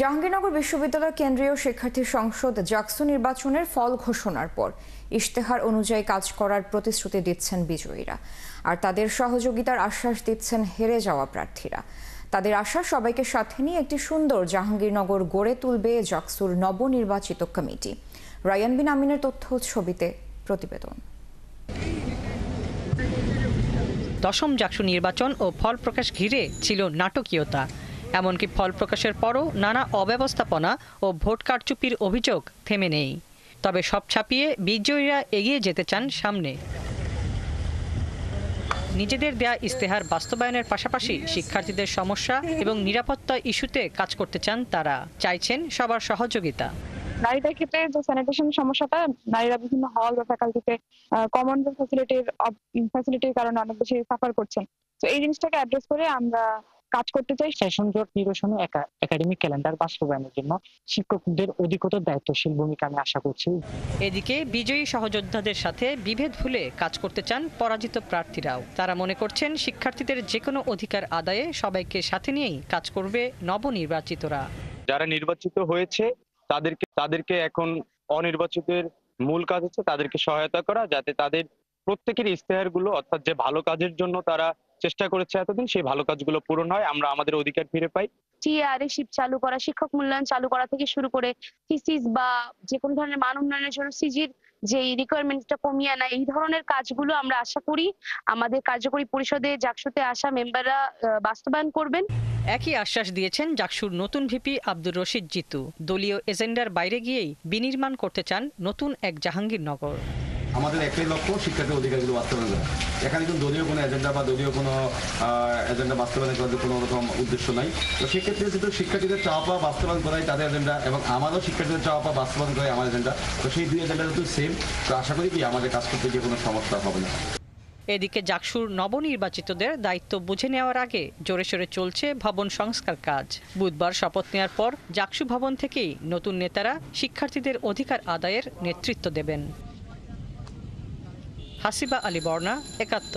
জাহাঙ্গীরনগর বিশ্ববিদ্যালয় কেন্দ্রীয় শিক্ষার্থী সংসদ জাকসু নির্বাচনের ফল ঘোষণার পর ইশতেহার অনুযায়ী কাজ করার প্রতিশ্রুতি দিচ্ছেন বিজয়ীরা, আর তাদের সহযোগিতার আশ্বাস দিচ্ছেন হেরে যাওয়া প্রার্থীরা। তাদের আশা, সবাইকে সাথে নিয়ে একটি সুন্দর জাহাঙ্গীরনগর গড়ে তুলবে জাকসুর নবনির্বাচিত কমিটি। রায়ান বিন আমিনের তথ্য ছবিতে প্রতিবেদন। দশম জাকসু নির্বাচন ও ফল প্রকাশ ঘিরে ছিল নাটকীয়তা। এমনকি ফল প্রকাশের পরও নানা অব্যবস্থাপনা ও ভোট কারচুপির অভিযোগ থেমে নেই। তবে সব ছাপিয়ে বিজয়ীরা এগিয়ে যেতে চান সামনে। নিজেদের দেয়া ইশতেহার বাস্তবায়নের পাশাপাশি শিক্ষার্থীদের সমস্যা এবং নিরাপত্তা ইস্যুতে কাজ করতে চান তারা। চাইছেন সবার সহযোগিতা। নারীদের ক্ষেত্রে যে স্যানিটেশন সমস্যাটা, নারীরা বিভিন্ন হল বা ফ্যাকাল্টিতে কমন ফ্যাসিলিটির কারণে অনেক বেশি সাফার করছেন। তো এই জিনিসটাকে অ্যাড্রেস করে আমরা কাজ করতে চাই। সেশন জট নিরসনে একাডেমিক ক্যালেন্ডার বাস্তবায়নের জন্য শিক্ষকদের অধিকতর দায়িত্বশীল ভূমিকা আমি আশা করছি। এদিকে বিজয়ী সহযোদ্ধাদের সাথে বিভেদ ভুলে কাজ করতে চান পরাজিত প্রার্থীরাও। তারা মনে করছেন শিক্ষার্থীদের যে কোনো অধিকার আদায়ে সবাইকে সাথে নিয়েই কাজ করবে নবনির্বাচিতরা। যারা নির্বাচিত হয়েছে তাদেরকে এখন অনির্বাচিতের মূল কাজ হচ্ছে তাদেরকে সহায়তা করা, যাতে তাদের প্রত্যেকের ইশতেহারগুলো, অর্থাৎ যে ভালো কাজের জন্য তারা চেষ্টা করেছে এতদিন, সেই ভালো কাজগুলো পূরণ হয়, আমরা আমাদের অধিকার ফিরে পাই। টিআরএশিপ চালু করা, শিক্ষক মূল্যায়ন চালু করা থেকে শুরু করে থিসিস বা যে কোনো ধরনের মান উন্নয়নের জন্য সিজির যে রিকোয়ারমেন্টটা কমিয়ে আনা, এই ধরনের কাজগুলো আমরা আশা করি আমাদের কার্যকরী পরিষদে জাকসুতে আসা মেম্বাররা বাস্তবায়ন করবেন। একই আশ্বাস দিয়েছেন জাকসুর নতুন ভিপি আব্দুর রশিদ জিতু। দলীয় এজেন্ডার বাইরে গিয়েই বিনির্মাণ করতে চান নতুন এক জাহাঙ্গীরনগর। আমাদের একটাই লক্ষ্য, শিক্ষার্থীর অধিকারগুলো বাস্তবায়ন করা। এখানে কিন্তু দলীয় কোনো এজেন্ডা বা দলীয় কোনো এজেন্ডা বাস্তবায়ন করার কোনো রকম উদ্দেশ্য নাই। তো সেক্ষেত্রে যেহেতু শিক্ষার্থীদের চাওয়া পাওয়া বাস্তবায়ন করাই তাদের এজেন্ডা, এবং আমারও শিক্ষার্থীদের চাওয়া পাওয়া বাস্তবায়ন করাই আমার এজেন্ডা। তো সেই দুই এজেন্ডা যেহেতু সেম, তো আশা করি কি আমাদের কাজ করতে গিয়ে কোনো সমস্যা হবে না। এদিকে জাকসুর নবনির্বাচিতদের দায়িত্ব বুঝে নেওয়ার আগে জোরে সোরে চলছে ভবন সংস্কার কাজ। বুধবার শপথ নেওয়ার পর জাকসু ভবন থেকেই নতুন নেতারা শিক্ষার্থীদের অধিকার আদায়ের নেতৃত্ব দেবেন। হাসিবা আলী বর্ণা, ৭১।